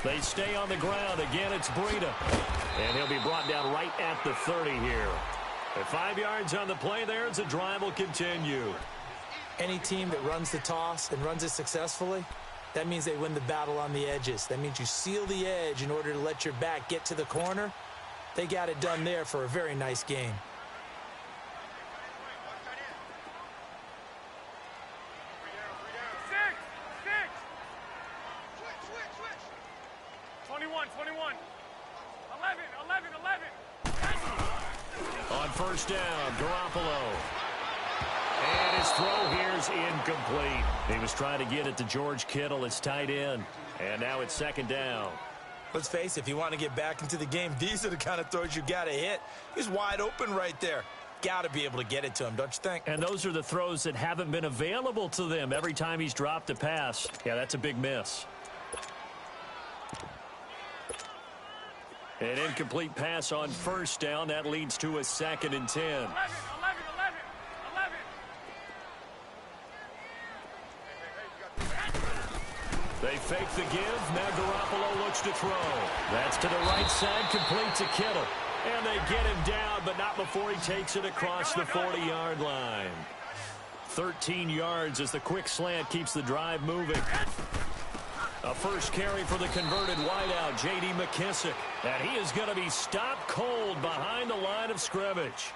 S3: go.
S1: They stay on the ground. Again, it's Breida. And he'll be brought down right at the 30 here. At 5 yards on the play there, as the drive will continue.
S2: Any team that runs the toss and runs it successfully, that means they win the battle on the edges. That means you seal the edge in order to let your back get to the corner. They got it done there for a very nice gain.
S3: Six. 21. 11.
S1: On first down, Garoppolo. And his throw here is incomplete. He was trying to get it to George Kittle, his tight end. And now it's second down.
S2: Let's face it, if you want to get back into the game, these are the kind of throws you got to hit. He's wide open right there. Got to be able to get it to him, don't you think?
S1: And those are the throws that haven't been available to them every time he's dropped a pass. Yeah, that's a big miss. An incomplete pass on first down. That leads to a 2nd and 10.
S3: 11.
S1: They fake the give. Now Garoppolo looks to throw. That's to the right side, complete to Kittle. And they get him down, but not before he takes it across the 40-yard line. 13 yards as the quick slant keeps the drive moving. A first carry for the converted wideout, J.D. McKissick. And he is going to be stopped cold behind the line of scrimmage.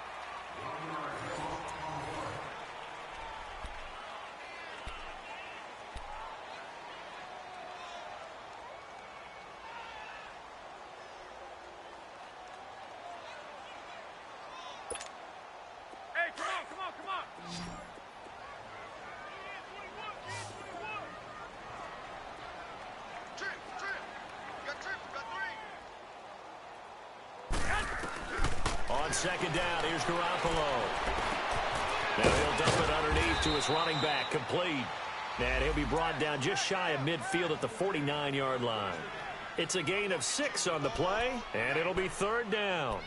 S3: Hey, come on.
S1: On second down, here's Garoppolo. Now he'll dump it underneath to his running back, complete. And he'll be brought down just shy of midfield at the 49-yard line. It's a gain of 6 on the play, and it'll be third down.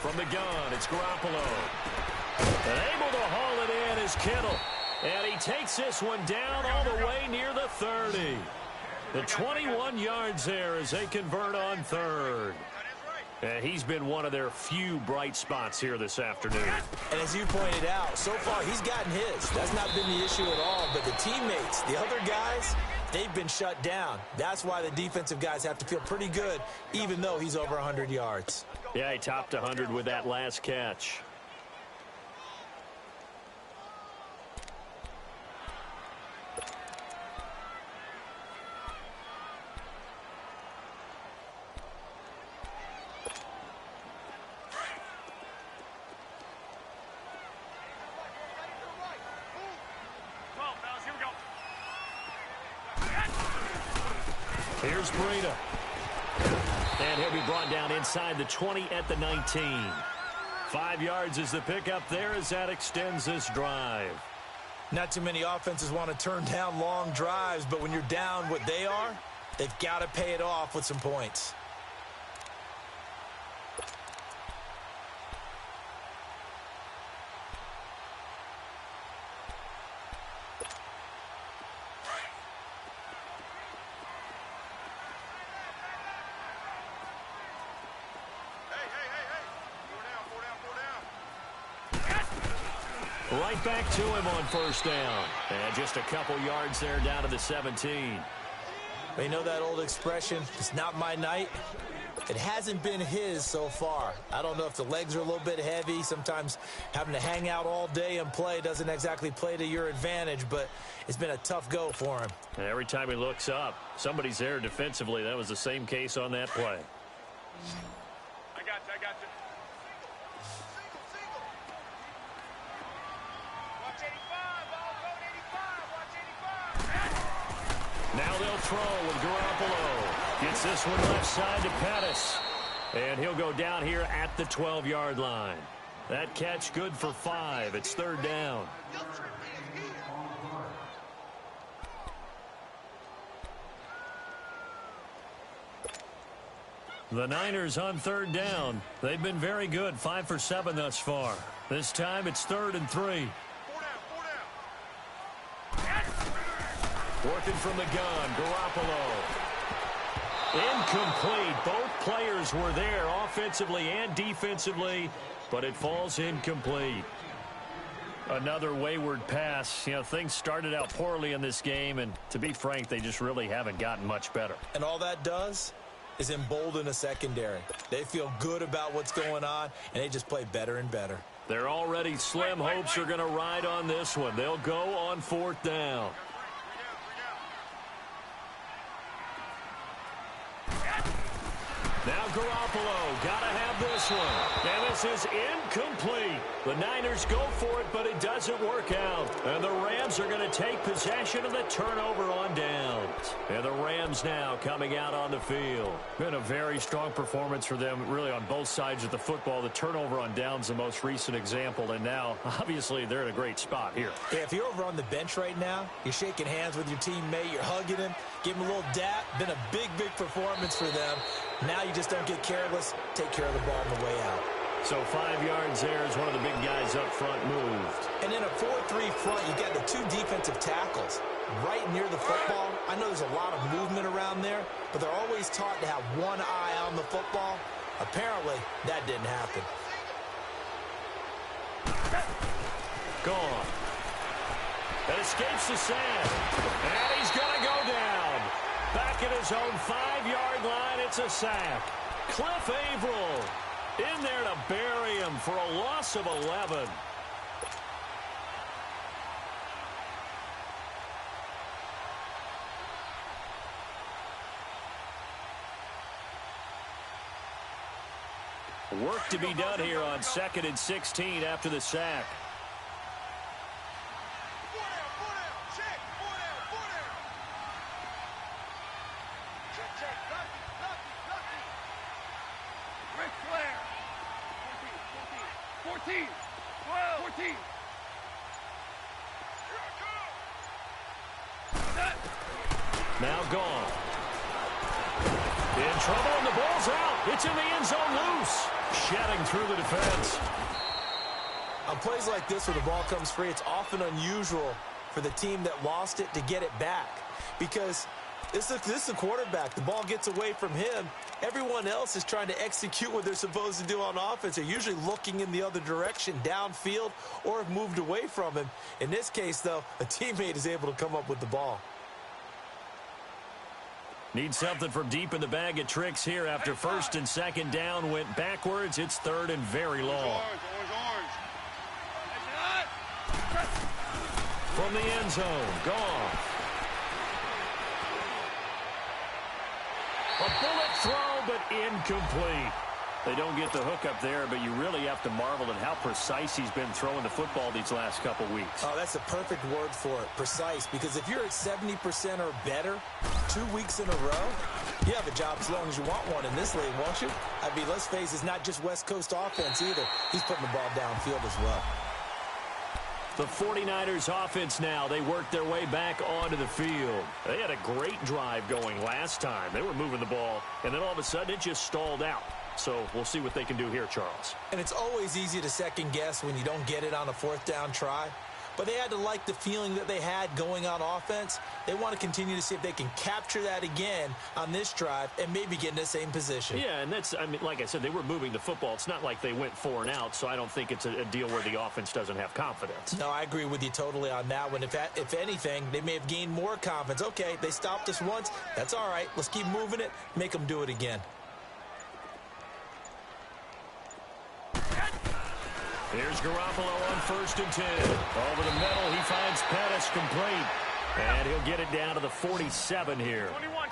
S1: From the gun, it's Garoppolo. And able to haul it in is Kittle. And he takes this one down all the way near the 30. The 21 yards there as they convert on third. And he's been one of their few bright spots here this afternoon.
S2: And as you pointed out, so far he's gotten his. That's not been the issue at all. But the teammates, the other guys, They've been shut down. That's why the defensive guys have to feel pretty good, even though he's over 100 yards.
S1: Yeah, he topped 100 with that last catch. Here's Breida. And he'll be brought down inside the 20 at the 19. 5 yards is the pickup there as that extends this drive.
S2: Not too many offenses want to turn down long drives, but when you're down what they are, they've got to pay it off with some points.
S1: Right back to him on first down. And just a couple yards there down to the 17.
S2: You know that old expression, it's not my night? It hasn't been his so far. I don't know if the legs are a little bit heavy. Sometimes having to hang out all day and play doesn't exactly play to your advantage, but it's been a tough go for him.
S1: And every time he looks up, somebody's there defensively. That was the same case on that play.
S3: I got you, I got you. Watch 85, ball, go 85, watch 85.
S1: Now they'll throw with Garoppolo. Gets this one left side to Pettis. And he'll go down here at the 12-yard line. That catch good for 5. It's third down. The Niners on third down. They've been very good, 5 for 7 thus far. This time it's 3rd and 3. Working from the gun, Garoppolo. Incomplete. Both players were there offensively and defensively, but it falls incomplete. Another wayward pass. You know, things started out poorly in this game, and to be frank, they just really haven't gotten much better.
S2: And all that does is embolden a secondary. They feel good about what's going on, and they just play better and better.
S1: They're already slim hopes are going to ride on this one. They'll go on 4th down. Now Garoppolo, gotta have this one. And this is incomplete. The Niners go for it, but it doesn't work out. And the Rams are going to take possession of the turnover on downs. And the Rams now coming out on the field. Been a very strong performance for them, really on both sides of the football. The turnover on downs, the most recent example. And now, obviously, they're in a great spot here.
S2: Yeah, if you're over on the bench right now, you're shaking hands with your teammate, you're hugging him, give him a little dap. Been a big, big performance for them. Now you just don't get careless. Take care of the ball on the way out.
S1: So 5 yards there as one of the big guys up front moved.
S2: And in a 4-3 front, you got the 2 defensive tackles right near the football. I know there's a lot of movement around there, but they're always taught to have one eye on the football. Apparently, that didn't happen.
S1: Gone. That escapes the sand. And he's going to go down. Back at his own 5-yard line, it's a sack. Cliff Averill in there to bury him for a loss of 11. Work to be done here on 2nd and 16 after the sack. Now gone. In trouble, and the ball's out. It's in the end zone loose. Shedding through the defense.
S2: On plays like this where the ball comes free, it's often unusual for the team that lost it to get it back. Because this is the quarterback. The ball gets away from him. Everyone else is trying to execute what they're supposed to do on offense. They're usually looking in the other direction, downfield, or have moved away from him. In this case, though, a teammate is able to come up with the ball.
S1: Need something from deep in the bag of tricks here after first and second down went backwards. It's third and very long. From the end zone, Goff. A bullet throw, but incomplete. They don't get the hook up there, but you really have to marvel at how precise he's been throwing the football these last couple weeks.
S2: Oh, that's the perfect word for it, precise, because if you're at 70% or better 2 weeks in a row, you have a job as long as you want one in this league, won't you? I mean, let's face it, it's not just West Coast offense either. He's putting the ball downfield as well.
S1: The 49ers offense now, they worked their way back onto the field. They had a great drive going last time. They were moving the ball, and then all of a sudden it just stalled out. So we'll see what they can do here, Charles.
S2: And it's always easy to second guess when you don't get it on a fourth down try. But they had to like the feeling that they had going on offense. They want to continue to see if they can capture that again on this drive and maybe get in the same position.
S1: Yeah, and that's, I mean, like I said, they were moving the football. It's not like they went 4 and out, so I don't think it's a deal where the offense doesn't have confidence.
S2: No, I agree with you totally on that one. If anything, they may have gained more confidence. Okay, they stopped us once. That's all right. Let's keep moving it. Make them do it again.
S1: Here's Garoppolo on first and 10. Over the middle, he finds Pettis complete. And he'll get it down to the 47 here.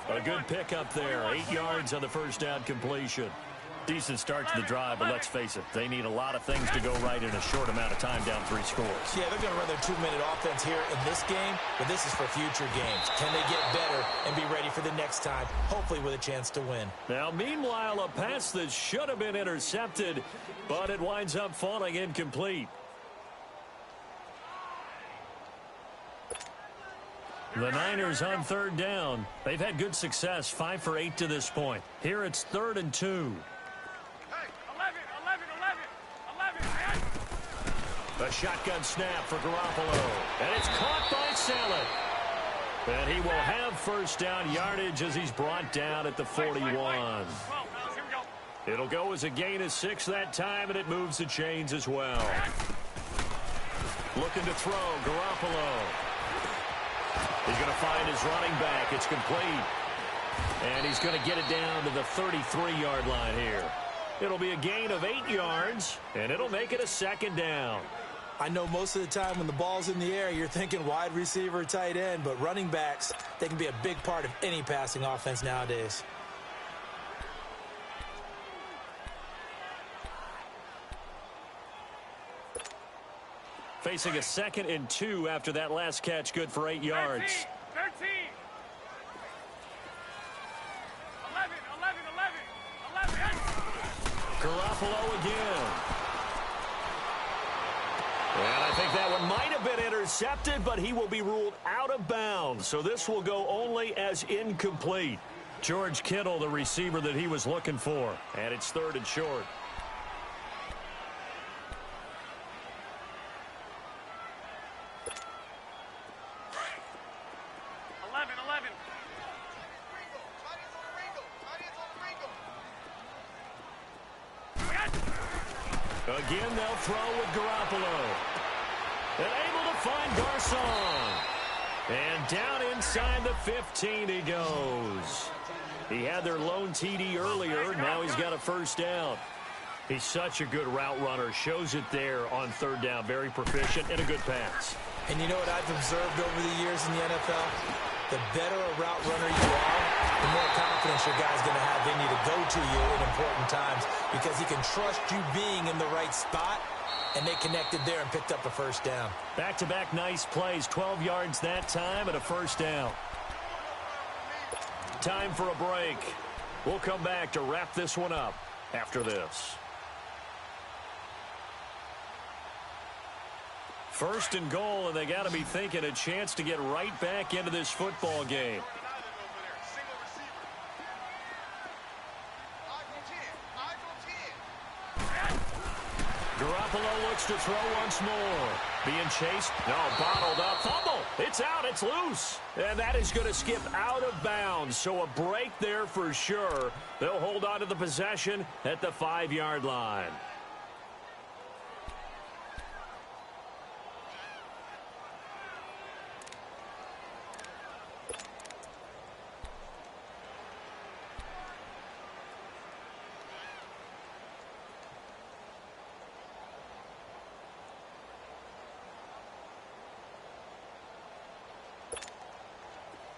S1: A good pickup there. 8 yards on the first down completion. Decent start to the drive, but let's face it, they need a lot of things to go right in a short amount of time, down 3 scores.
S2: Yeah, they're going to run their 2-minute offense here in this game, but this is for future games. Can they get better and be ready for the next time, hopefully with a chance to win?
S1: Now, meanwhile, a pass that should have been intercepted, but it winds up falling incomplete. The Niners on third down. They've had good success, 5 for 8 to this point. Here it's 3rd and 2. A shotgun snap for Garoppolo. And it's caught by Saleh. And he will have first down yardage as he's brought down at the 41. It'll go as a gain of 6 that time, and it moves the chains as well. Looking to throw, Garoppolo. He's going to find his running back. It's complete. And he's going to get it down to the 33-yard line here. It'll be a gain of 8 yards, and it'll make it a 2nd down.
S2: I know most of the time when the ball's in the air, you're thinking wide receiver, tight end, but running backs, they can be a big part of any passing offense nowadays.
S1: Facing a 2nd and 2 after that last catch, good for 8 yards.
S3: 13. 11.
S1: Garoppolo again. And I think that one might have been intercepted, but he will be ruled out of bounds. So this will go only as incomplete. George Kittle, the receiver that he was looking for. And it's 3rd and short. Again, they'll throw with Garoppolo. And able to find Garcon. And down inside the 15 he goes. He had their lone TD earlier. Now he's got a first down. He's such a good route runner. Shows it there on 3rd down. Very proficient and a good pass.
S2: And you know what I've observed over the years in the NFL? The better a route runner you are, the more confidence your guy's going to have in you to go to you in important times because he can trust you being in the right spot, and they connected there and picked up a first down.
S1: Back-to-back nice plays, 12 yards that time and a first down. Time for a break. We'll come back to wrap this one up after this. 1st and goal, and they got to be thinking a chance to get right back into this football game. Garoppolo looks to throw once more. Being chased. No, bottled up. Fumble. It's out. It's loose. And that is going to skip out of bounds. So a break there for sure. They'll hold on to the possession at the 5-yard line.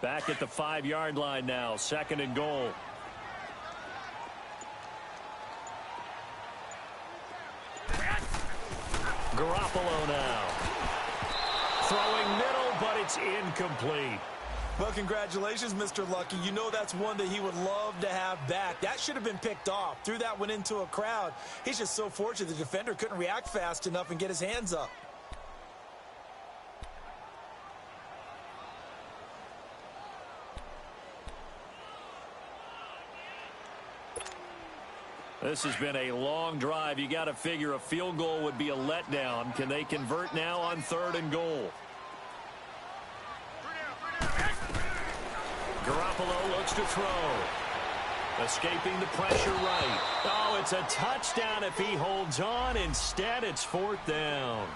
S1: Back at the 5-yard line now, 2nd and goal. Garoppolo now. Throwing middle, but it's incomplete.
S2: Well, congratulations, Mr. Lucky. You know that's one that he would love to have back. That should have been picked off. Threw that one into a crowd. He's just so fortunate the defender couldn't react fast enough and get his hands up.
S1: This has been a long drive. You got to figure a field goal would be a letdown. Can they convert now on 3rd and goal? Garoppolo looks to throw. Escaping the pressure right. Oh, it's a touchdown if he holds on. Instead, it's 4th down.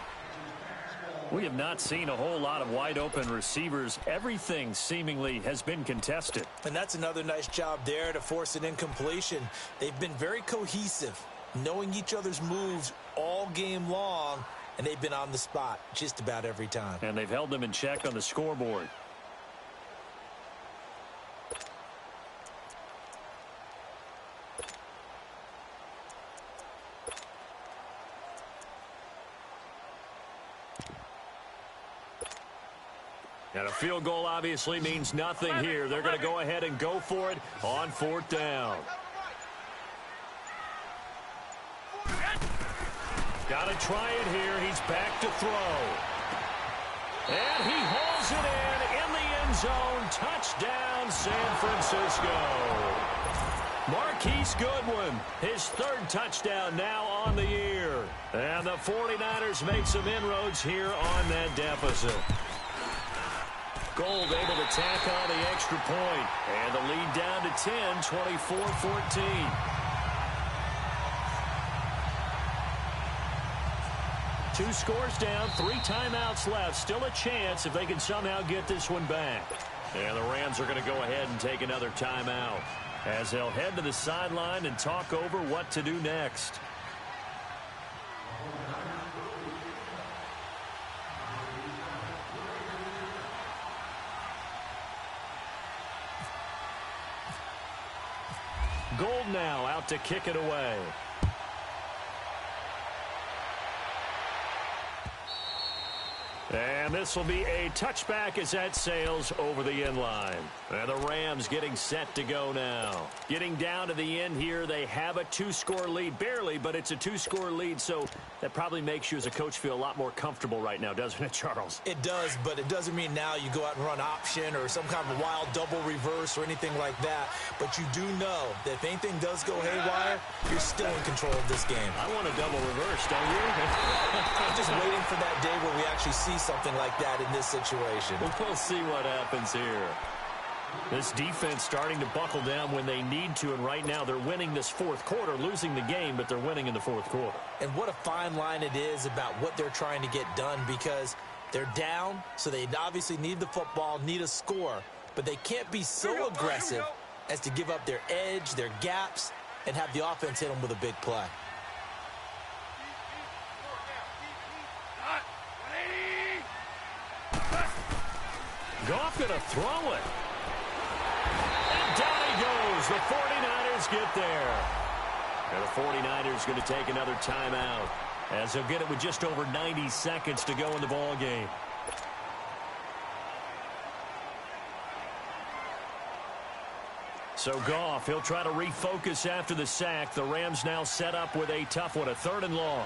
S1: We have not seen a whole lot of wide-open receivers. Everything seemingly has been contested.
S2: And that's another nice job there to force an incompletion. They've been very cohesive, knowing each other's moves all game long, and they've been on the spot just about every time.
S1: And they've held them in check on the scoreboard. And a field goal obviously means nothing here. They're going to go ahead and go for it on 4th down. Got to try it here. He's back to throw. And he hauls it in the end zone. Touchdown, San Francisco. Marquise Goodwin, his 3rd touchdown now on the year. And the 49ers make some inroads here on that deficit. Gold able to tack on the extra point. And the lead down to 10, 24-14. Two scores down, 3 timeouts left. Still a chance if they can somehow get this one back. And the Rams are going to go ahead and take another timeout as they'll head to the sideline and talk over what to do next. Gold now out to kick it away. And this will be a touchback as that sails over the end line. And the Rams getting set to go now. Getting down to the end here, they have a 2-score lead. Barely, but it's a 2-score lead, so that probably makes you as a coach feel a lot more comfortable right now, doesn't it, Charles?
S2: It does, but it doesn't mean now you go out and run option or some kind of wild double reverse or anything like that. But you do know that if anything does go haywire, you're still in control of this game.
S1: I want a double reverse, don't you?
S2: I'm just waiting for that day where we actually see something like that in this situation.
S1: We'll see what happens here. This defense starting to buckle down when they need to, and right now they're winning this 4th quarter, losing the game, but they're winning in the 4th quarter.
S2: And what a fine line it is about what they're trying to get done, because they're down, so they obviously need the football, need a score, but they can't be so aggressive as to give up their edge, their gaps, and have the offense hit them with a big play.
S1: Goff going to throw it. And down he goes. The 49ers get there. And the 49ers going to take another timeout as they'll get it with just over 90 seconds to go in the ball game. So Goff, he'll try to refocus after the sack. The Rams now set up with a tough one, a 3rd and long.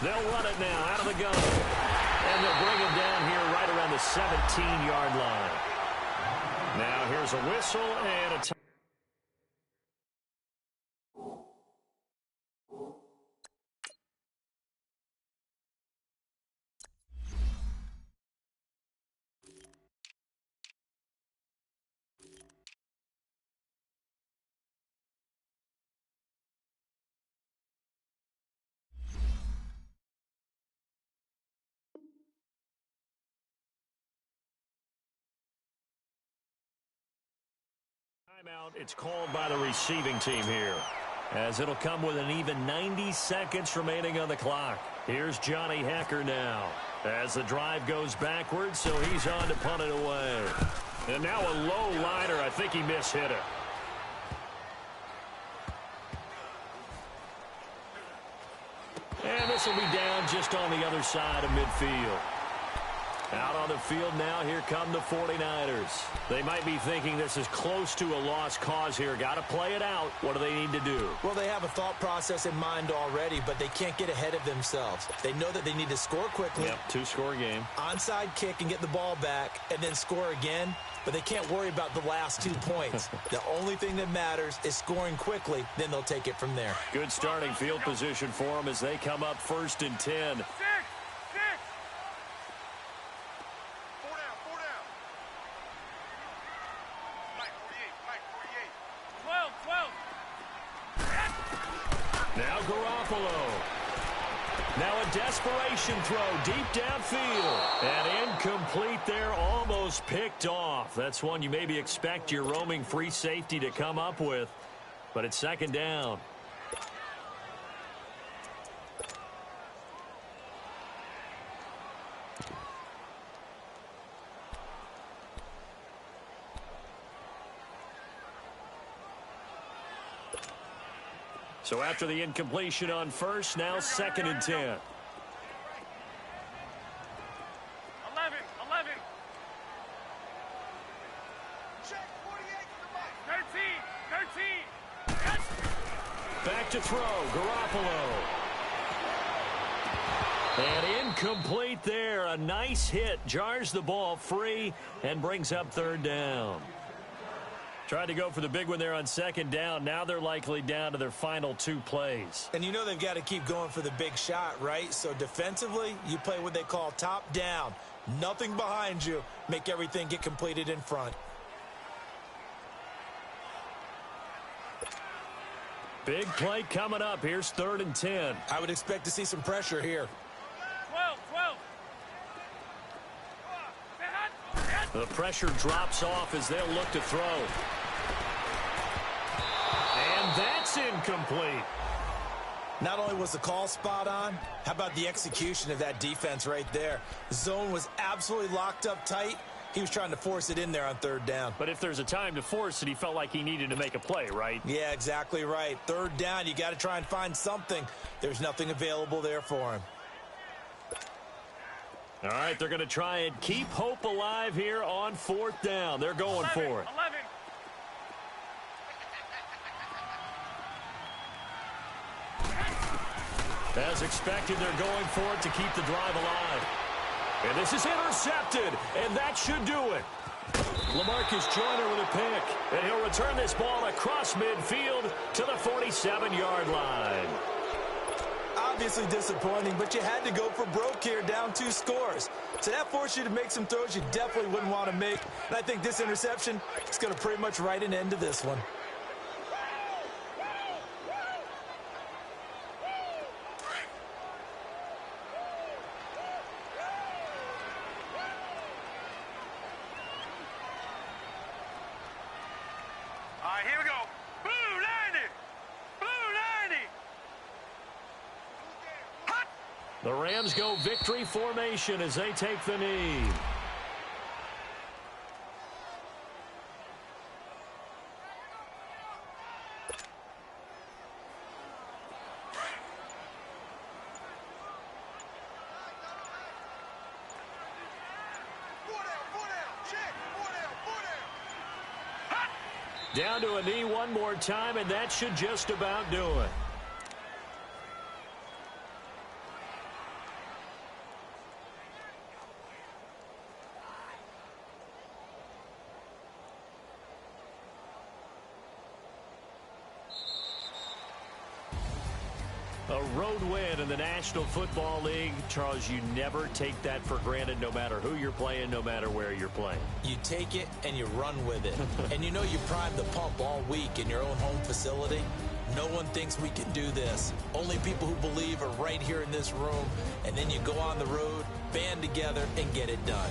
S1: They'll run it now out of the gun. And they'll bring him down here right around the 17-yard line. Now here's a whistle and a timeout. It's called by the receiving team here, as it'll come with an even 90 seconds remaining on the clock. Here's Johnny Hecker now. As the drive goes backwards, so he's on to punt it away. And now a low liner. I think he mishit it. And this will be down just on the other side of midfield. Out on the field now, here come the 49ers. They might be thinking this is close to a lost cause here. Got to play it out. What do they need to do?
S2: Well, they have a thought process in mind already, but they can't get ahead of themselves. They know that they need to score quickly.
S1: Yep, two-score game.
S2: Onside kick and get the ball back, and then score again. But they can't worry about the last 2 points. The only thing that matters is scoring quickly. Then they'll take it from there.
S1: Good starting field position for them as they come up 1st and 10. Now Garoppolo. Now a desperation throw deep downfield. And incomplete there, almost picked off. That's one you maybe expect your roaming free safety to come up with. But it's 2nd down. So after the incompletion on 1st, now 2nd and 10.
S3: 11. Check 48 13.
S1: Back to throw, Garoppolo. And incomplete there. A nice hit. Jars the ball free and brings up 3rd down. Tried to go for the big one there on 2nd down. Now they're likely down to their final 2 plays.
S2: And you know they've got to keep going for the big shot, right? So defensively, you play what they call top down. Nothing behind you. Make everything get completed in front.
S1: Big play coming up. Here's 3rd and 10.
S2: I would expect to see some pressure here.
S3: 12.
S1: The pressure drops off as they'll look to throw. And that's incomplete.
S2: Not only was the call spot on, how about the execution of that defense right there? The zone was absolutely locked up tight. He was trying to force it in there on 3rd down.
S1: But if there's a time to force it, he felt like he needed to make a play, right?
S2: Yeah, exactly right. 3rd down, you got to try and find something. There's nothing available there for him.
S1: All right, they're going to try and keep hope alive here on 4th down. They're going for it.
S3: 11.
S1: As expected, they're going for it to keep the drive alive. And this is intercepted, and that should do it. LaMarcus Joyner with a pick, and he'll return this ball across midfield to the 47-yard line.
S2: Obviously disappointing, but you had to go for broke here, down 2 scores. So that forced you to make some throws you definitely wouldn't want to make. And I think this interception is going to pretty much write an end to this one.
S3: All right, here we go. Blue 90. Blue 90. Hot.
S1: The Rams go victory formation as they take the knee. Down to a knee one more time, and that should just about do it. A road win in the National Football League. Charles, you never take that for granted no matter who you're playing, no matter where you're playing.
S2: You take it and you run with it. And you know you primed the pump all week in your own home facility. No one thinks we can do this. Only people who believe are right here in this room. And then you go on the road, band together, and get it done.